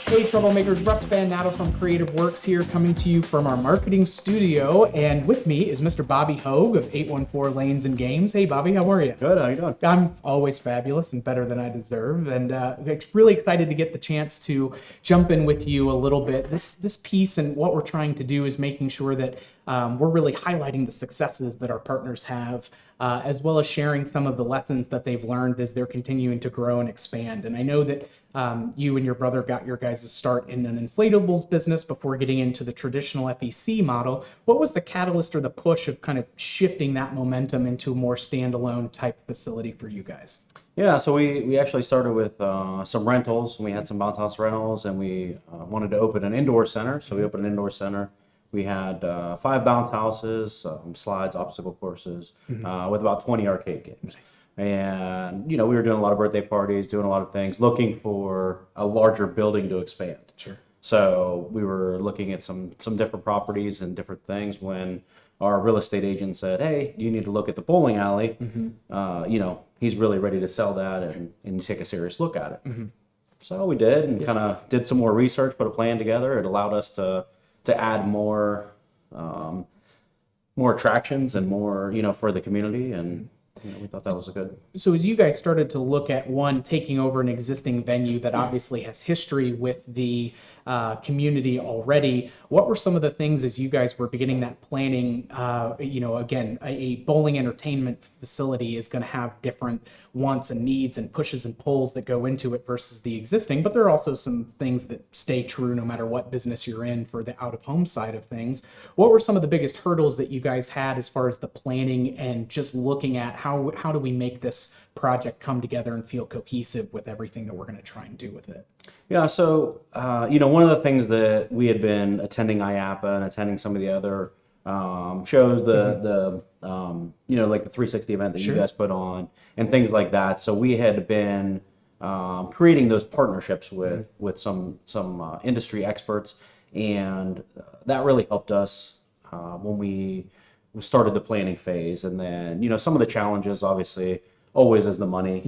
Hey Troublemakers, Russ Van Natter from Creative Works here, coming to you from our marketing studio, and with me is Mr. Bobby Hogue of 814 Lanes and Games. Hey Bobby, how are you? Good, how you doing? I'm always fabulous and better than I deserve, and really excited to get the chance to jump in with you a little bit. This piece and what we're trying to do is making sure that we're really highlighting the successes that our partners have, as well as sharing some of the lessons that they've learned as they're continuing to grow and expand. And I know that you and your brother got your guys' start in an inflatables business before getting into the traditional FEC model. What was the catalyst or the push of kind of shifting that momentum into a more standalone type facility for you guys? Yeah, so we actually started with some rentals. We had some bounce house rentals, and we wanted to open an indoor center. So we opened an indoor center. We had 5 bounce houses, slides, obstacle courses, with about 20 arcade games. Nice. And, we were doing a lot of birthday parties, doing a lot of things, looking for a larger building to expand. Sure. So we were looking at some different properties and different things when our real estate agent said, hey, you need to look at the bowling alley. He's really ready to sell that and take a serious look at it. So we did, and kind of did some more research, put a plan together. It allowed us to add more attractions and more, for the community, and we thought that was a good. So as you guys started to look at taking over an existing venue that obviously has history with the community already, what were some of the things as you guys were beginning that planning? Again, a bowling entertainment facility is going to have different wants and needs and pushes and pulls that go into it versus the existing, but there are also some things that stay true no matter what business you're in for the out-of-home side of things. What were some of the biggest hurdles that you guys had as far as the planning and just looking at how do we make this project come together and feel cohesive with everything that we're going to try and do with it? Yeah, so, one of the things that we had been attending IAPA and attending some of the other shows, like the 360 event that you guys put on and things like that. So we had been creating those partnerships with some industry experts, and that really helped us when we started the planning phase. And then, some of the challenges, obviously, always is the money,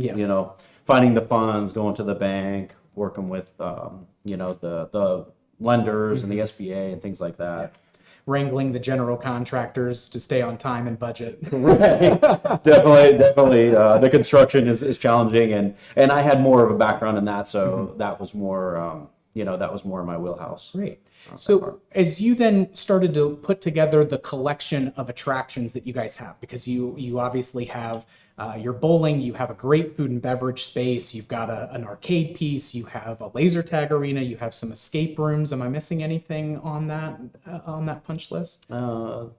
finding the funds, going to the bank, working with, the lenders and the SBA and things like that. Yeah. Wrangling the general contractors to stay on time and budget. Right. Definitely. The construction is challenging, and I had more of a background in that, so that was more, that was more in my wheelhouse. Great. So as you then started to put together the collection of attractions that you guys have, because you obviously have your bowling, you have a great food and beverage space, you've got an arcade piece, you have a laser tag arena, you have some escape rooms. Am I missing anything on that punch list? The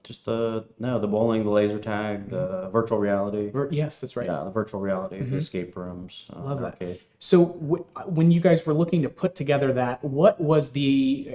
bowling, the laser tag, the virtual reality. Yes, that's right. Yeah, the virtual reality, the escape rooms. Love that. Arcade. So when you guys were looking to put together that,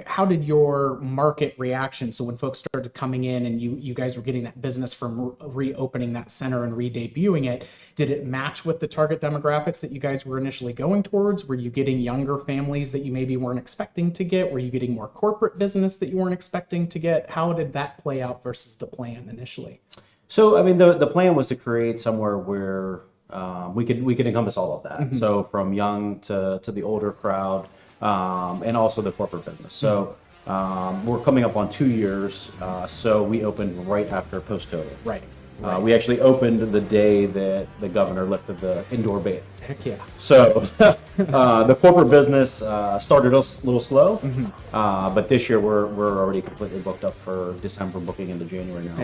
how did your market reaction? So when folks started coming in and you guys were getting that business from reopening that center and re-debuting it, did it match with the target demographics that you guys were initially going towards? Were you getting younger families that you maybe weren't expecting to get? Were you getting more corporate business that you weren't expecting to get? How did that play out versus the plan initially? So, the plan was to create somewhere where we could encompass all of that. So from young to the older crowd, and also the corporate business. So we're coming up on 2 years. So we opened right after post-COVID. Right. We actually opened the day that the governor lifted the indoor ban. Heck yeah. So the corporate business started a little slow, but this year we're already completely booked up for December, booking into January now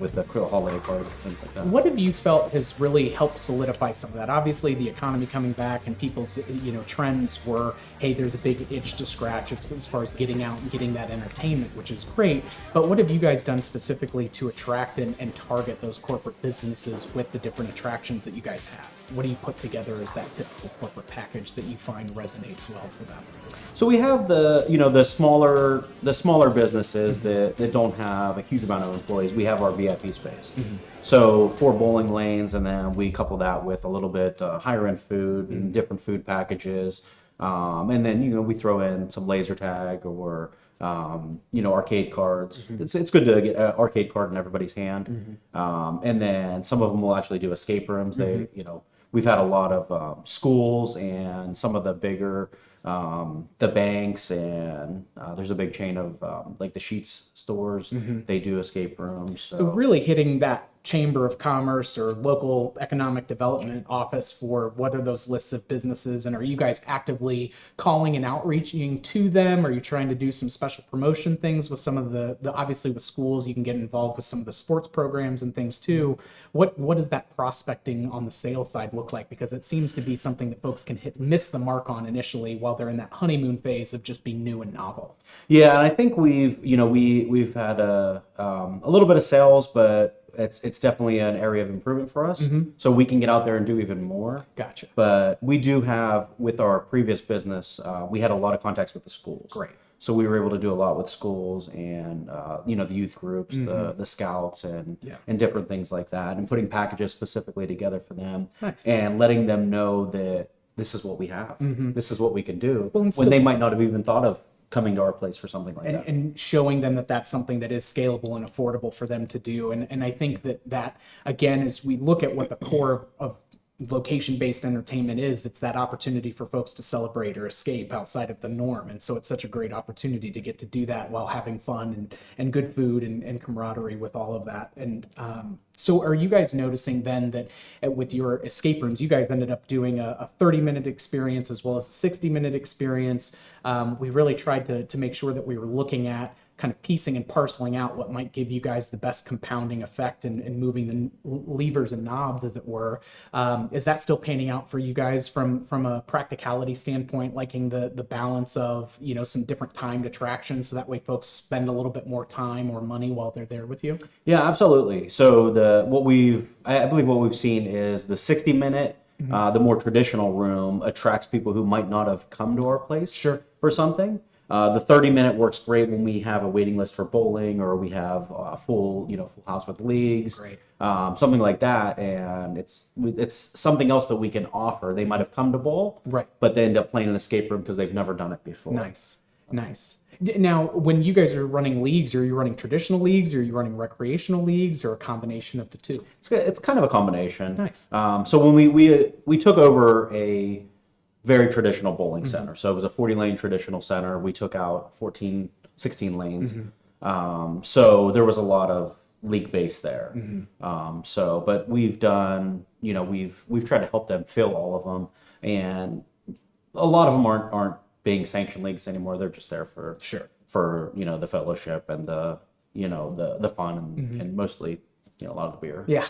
with the holiday party, things like that. What have you felt has really helped solidify some of that? Obviously, the economy coming back and people's trends were, hey, there's a big itch to scratch as far as getting out and getting that entertainment, which is great. But what have you guys done specifically to attract and target those corporate businesses with the different attractions that you guys have? What do you put together as that typical corporate package that you find resonates well for them? So we have the smaller businesses that don't have a huge amount of employees. We have our VIP space. So 4 bowling lanes, and then we couple that with a little bit higher end food and different food packages. And then we throw in some laser tag or arcade cards. It's good to get an arcade card in everybody's hand. And then some of them will actually do escape rooms. They we've had a lot of schools and some of the bigger the banks, and there's a big chain of like the Sheets stores. They do escape rooms. So really hitting that chamber of commerce or local economic development office for what are those lists of businesses, and are you guys actively calling and outreaching to them? Are you trying to do some special promotion things with some of the obviously with schools you can get involved with some of the sports programs and things too? What does that prospecting on the sales side look like? Because it seems to be something that folks can miss the mark on initially while they're in that honeymoon phase of just being new and novel. Yeah, and I think we've had a little bit of sales, but it's definitely an area of improvement for us. So we can get out there and do even more. Gotcha. But we do have, with our previous business, we had a lot of contacts with the schools. Great. So we were able to do a lot with schools and the youth groups, the scouts, and different things like that, and putting packages specifically together for them. Nice. And letting them know that this is what we have, this is what we can do, Well, when they might not have even thought of coming to our place for something like that. And showing them that that's something that is scalable and affordable for them to do. And I think that again, as we look at what the core of location-based entertainment is, it's that opportunity for folks to celebrate or escape outside of the norm. And so it's such a great opportunity to get to do that while having fun and good food and camaraderie with all of that. And so are you guys noticing then that with your escape rooms, you guys ended up doing a 30-minute experience as well as a 60-minute experience? We really tried to make sure that we were looking at kind of piecing and parceling out what might give you guys the best compounding effect and moving the levers and knobs, as it were. Is that still panning out for you guys from a practicality standpoint, liking the balance of, some different timed attractions so that way folks spend a little bit more time or money while they're there with you? Yeah, absolutely. So I believe what we've seen is the 60-minute, the more traditional room attracts people who might not have come to our place for something. The 30-minute works great when we have a waiting list for bowling, or we have a full house with leagues, something like that, and it's something else that we can offer. They might have come to bowl, but they end up playing an escape room because they've never done it before. Nice. Now, when you guys are running leagues, are you running traditional leagues, or are you running recreational leagues, or a combination of the two? It's kind of a combination. Nice. So when we took over a very traditional bowling center. So it was a 40-lane traditional center. We took out 16 lanes. So there was a lot of league base there. But we've done, we've tried to help them fill all of them. And a lot of them aren't being sanctioned leagues anymore. They're just there for the fellowship and the fun and mostly a lot of the beer. Yeah.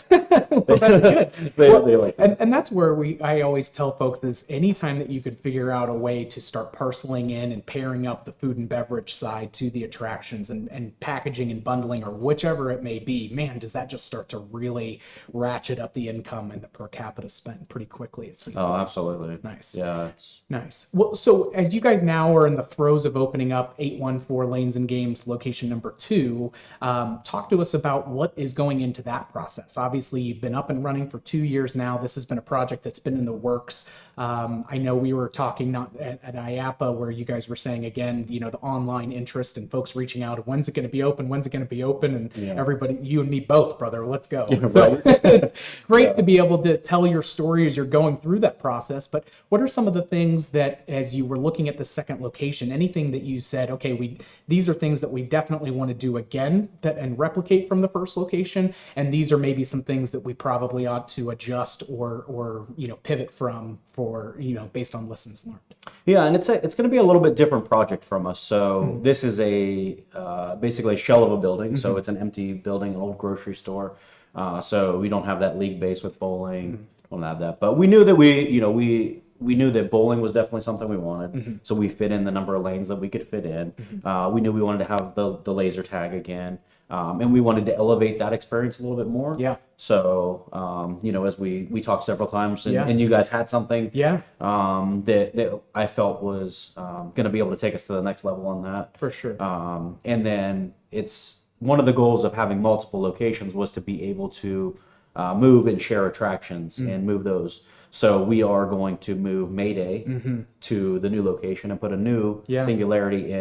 Well, that's good. They like that. And that's where I always tell folks is anytime that you could figure out a way to start parceling in and pairing up the food and beverage side to the attractions and packaging and bundling or whichever it may be, man, does that just start to really ratchet up the income and the per capita spend pretty quickly, it seems. Oh, absolutely. Nice. Yeah. Nice. Well, so as you guys now are in the throes of opening up 814 Lanes and Games location number 2, talk to us about what is going into that process. Obviously, you've been up and running for 2 years now. This has been a project that's been in the works. I know we were talking not at IAPA where you guys were saying, again, the online interest and folks reaching out, when's it going to be open? When's it going to be open? And everybody, you and me both, brother, let's go. So it's great to be able to tell your story as you're going through that process. But what are some of the things that, as you were looking at the second location, anything that you said, okay, these are things that we definitely want to do again and replicate from the first location, and these are maybe some things that we probably ought to adjust or pivot from for based on lessons learned? Yeah, and it's going to be a little bit different project from us. So this is basically a shell of a building. So it's an empty building, an old grocery store. So we don't have that league base with bowling. Don't have that, but we knew that we knew that bowling was definitely something we wanted. So we fit in the number of lanes that we could fit in. We knew we wanted to have the laser tag again. And we wanted to elevate that experience a little bit more. Yeah. So, as we talked several times and you guys had something that I felt was going to be able to take us to the next level on that. For sure. And then it's one of the goals of having multiple locations was to be able to move and share attractions and move those. So we are going to move Mayday to the new location and put a new Singularity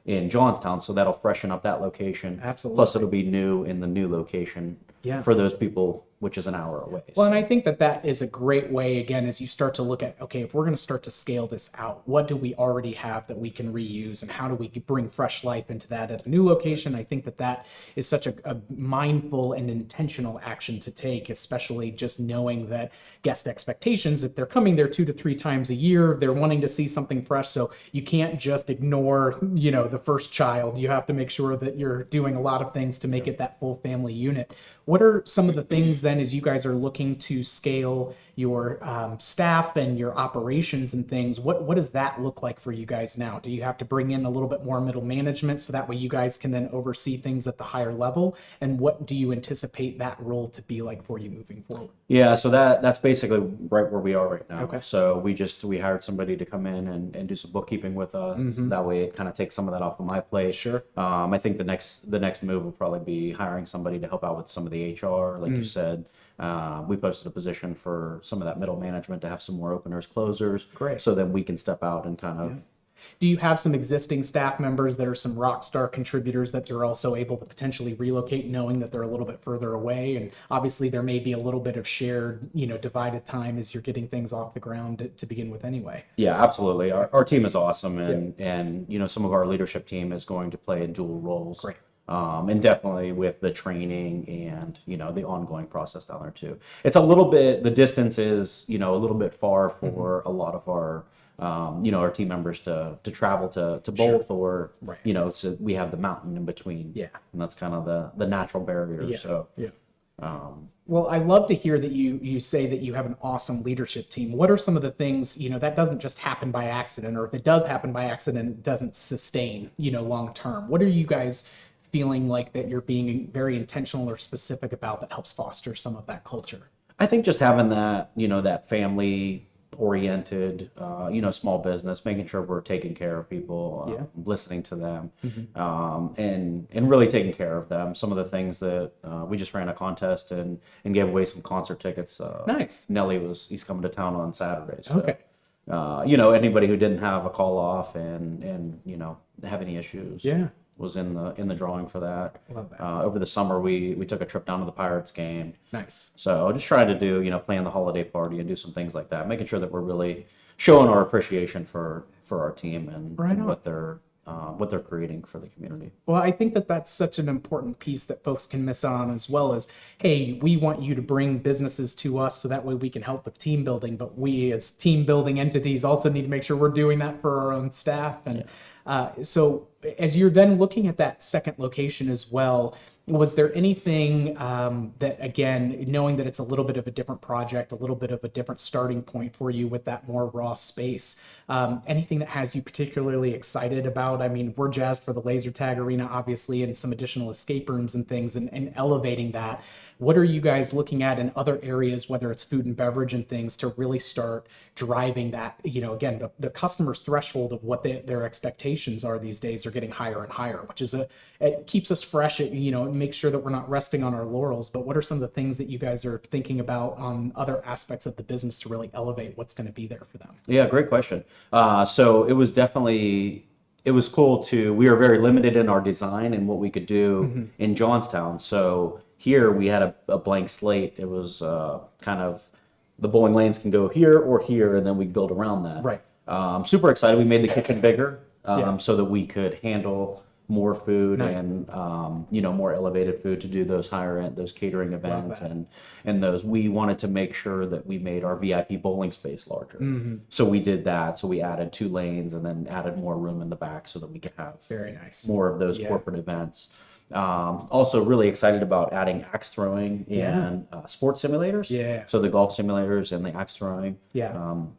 in Johnstown, so that'll freshen up that location. Absolutely. Plus, it'll be new in the new location for those people, which is an hour away. Well, and I think that that is a great way, again, as you start to look at, okay, if we're going to start to scale this out, what do we already have that we can reuse, and how do we bring fresh life into that at a new location? I think that that is such a mindful and intentional action to take, especially just knowing that guest expectations, if they're coming there 2 to 3 times a year, they're wanting to see something fresh. So you can't just ignore, the first child. You have to make sure that you're doing a lot of things to make it that full family unit. What are some of the things then, as you guys are looking to scale your staff and your operations and things, what does that look like for you guys now? Do you have to bring in a little bit more middle management so that way you guys can then oversee things at the higher level? And what do you anticipate that role to be like for you moving forward? Yeah, so that's basically right where we are right now. Okay. So we hired somebody to come in and do some bookkeeping with us. That way it kind of takes some of that off of my plate. Sure. I think the next move will probably be hiring somebody to help out with some of the HR, like you said. We posted a position for some of that middle management to have some more openers, closers. Great. So then we can step out and kind of. Do you have some existing staff members that are some rock star contributors that you're also able to potentially relocate, knowing that they're a little bit further away? And obviously there may be a little bit of shared, divided time as you're getting things off the ground to begin with anyway. Yeah, absolutely. Our team is awesome, and some of our leadership team is going to play in dual roles. Great. And definitely with the training and the ongoing process down there too. It's a little bit, the distance is a little bit far for a lot of our our team members to travel to both, or so we have the mountain in between. Yeah, and that's kind of the natural barrier. Yeah. So well, I love to hear that you say that you have an awesome leadership team. What are some of the things, that doesn't just happen by accident, or if it does happen by accident, it doesn't sustain, long term? What are you guys feeling like that you're being very intentional or specific about that helps foster some of that culture? I think just having that, that family oriented, small business, making sure we're taking care of people, listening to them, and really taking care of them. Some of the things that we just ran a contest and gave away some concert tickets. Nice. He's coming to town on Saturday. So, Okay. Anybody who didn't have a call off and have any issues. Yeah. Was in the drawing for that. Love that. Over the summer, we took a trip down to the Pirates game. Nice. So just trying to do, plan the holiday party and do some things like that, making sure that we're really showing our appreciation for our team and what they're creating for the community. Well, I think that that's such an important piece that folks can miss on, as well as, hey, we want you to bring businesses to us so that way we can help with team building, but we as team building entities also need to make sure we're doing that for our own staff. And so as you're then looking at that second location as well, was there anything that, again, knowing that it's a little bit of a different project, a little bit of a different starting point for you with that more raw space, anything that has you particularly excited about? I mean, we're jazzed for the laser tag arena, obviously, and some additional escape rooms and things, and elevating that. What are you guys looking at in other areas, whether it's food and beverage and things, to really start driving that? Again, the customer's threshold of what their expectations are these days are getting higher and higher, which is it keeps us fresh. It makes sure that we're not resting on our laurels. But what are some of the things that you guys are thinking about on other aspects of the business to really elevate what's going to be there for them? Yeah, great question. So it was cool we were very limited in our design and what we could do in Johnstown. So here we had a blank slate. It was kind of the bowling lanes can go here or here, and then we build around that. Right. Super excited. We made the kitchen bigger so that we could handle more food. Nice. And more elevated food to do those higher end, those catering events and those. We wanted to make sure that we made our VIP bowling space larger. So we did that. So we added 2 lanes and then added more room in the back so that we could have Very nice. more of those corporate events. Also really excited about adding axe throwing and sports simulators. Yeah. So the golf simulators and the axe throwing. Yeah.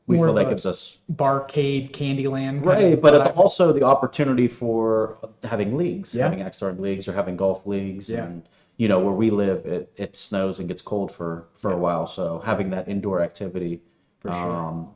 We More feel of that a gives us barcade, Candyland. right, but it's also the opportunity for having leagues, Yeah. having axe throwing leagues or having golf leagues. Yeah. And where we live, it snows and gets cold for a while. So having that indoor activity. For sure.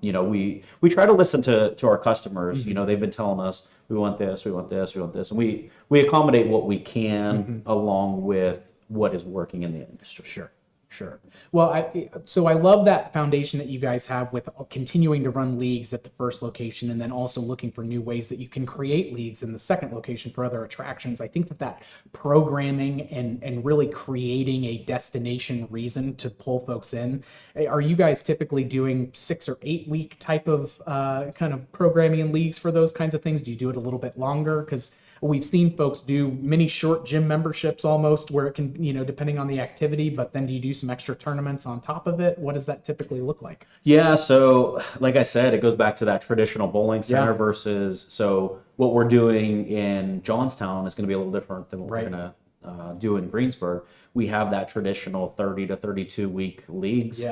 We try to listen to our customers. They've been telling us we want this, we want this, we want this, and we accommodate what we can along with what is working in the industry. Sure. Sure. Well, so I love that foundation that you guys have with continuing to run leagues at the first location and then also looking for new ways that you can create leagues in the second location for other attractions. I think that programming and really creating a destination reason to pull folks in. Are you guys typically doing 6 or 8 week type of kind of programming and leagues for those kinds of things? Do you do it a little bit longer? Because we've seen folks do mini short gym memberships almost where it can, depending on the activity, but then do you do some extra tournaments on top of it? What does that typically look like? Yeah, so like I said, it goes back to that traditional bowling center versus, so what we're doing in Johnstown is going to be a little different than what we're going to do in Greensburg. We have that traditional 30 to 32 week leagues.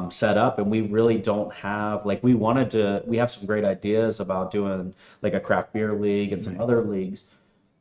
Set up, and we really don't have, like, we have some great ideas about doing like a craft beer league and some other leagues.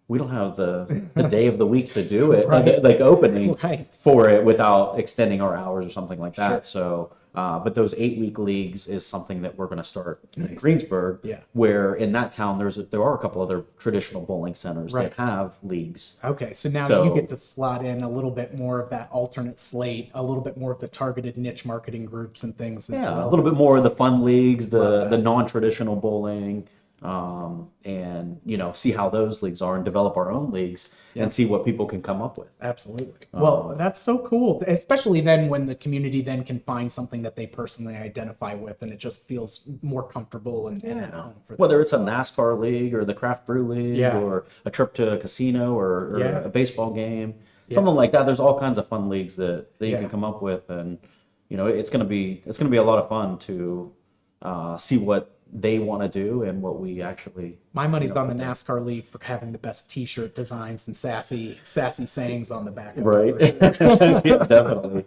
We don't have the day of the week to do it, like opening for it without extending our hours or something like that. So but those 8-week leagues is something that we're going to start in Greensburg, where in that town there are a couple other traditional bowling centers that have leagues. Okay, so now you get to slot in a little bit more of that alternate slate, a little bit more of the targeted niche marketing groups and things. A little bit more of the fun leagues, the non-traditional bowling, and see how those leagues are and develop our own leagues and see what people can come up with. Absolutely. Well, that's so cool, especially then when the community then can find something that they personally identify with, and it just feels more comfortable and at home for them. Whether it's a NASCAR league or the craft brew league or a trip to a casino or a baseball game, something like that. There's all kinds of fun leagues that you can come up with, and it's gonna be a lot of fun to see what they want to do and what we actually. My money's on the NASCAR league for having the best T-shirt designs and sassy sayings on the back. Definitely.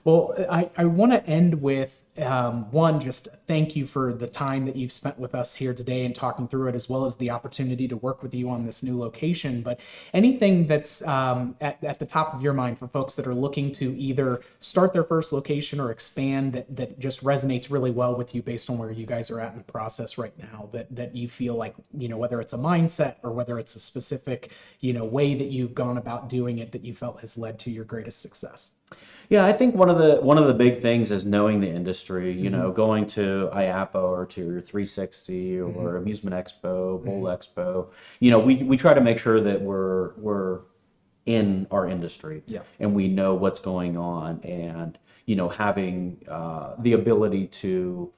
Well, I want to end with one, just thank you for the time that you've spent with us here today and talking through it, as well as the opportunity to work with you on this new location. But anything that's at the top of your mind for folks that are looking to either start their first location or expand that just resonates really well with you based on where you guys are at in the process right now, that you feel like, whether it's a mindset or whether it's a specific, way that you've gone about doing it that you felt has led to your greatest success? Yeah, I think one of the big things is knowing the industry. Going to IAAPA or to 360 or Amusement Expo, Bowl Expo. We try to make sure that we're in our industry and we know what's going on, and having the ability to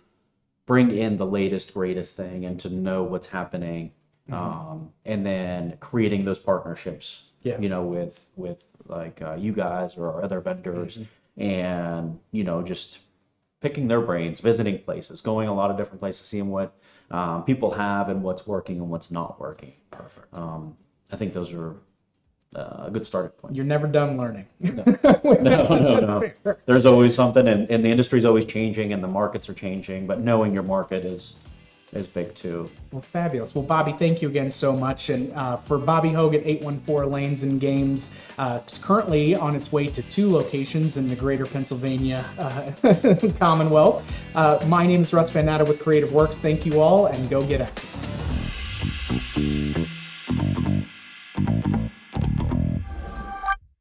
bring in the latest, greatest thing and to know what's happening, and then creating those partnerships. With like you guys or our other vendors, and just picking their brains, visiting places, going a lot of different places, seeing what people have and what's working and what's not working. Perfect. I think those are a good starting point. You're never done learning. No. There's always something, and the industry's always changing and the markets are changing, but knowing your market is big too. Well, fabulous. Well, Bobby, thank you again so much. And for Bobby Hogue at 814 Lanes and Games, it's currently on its way to 2 locations in the greater Pennsylvania Commonwealth. My name is Russ Van Natta with Creative Works. Thank you all, and go get active.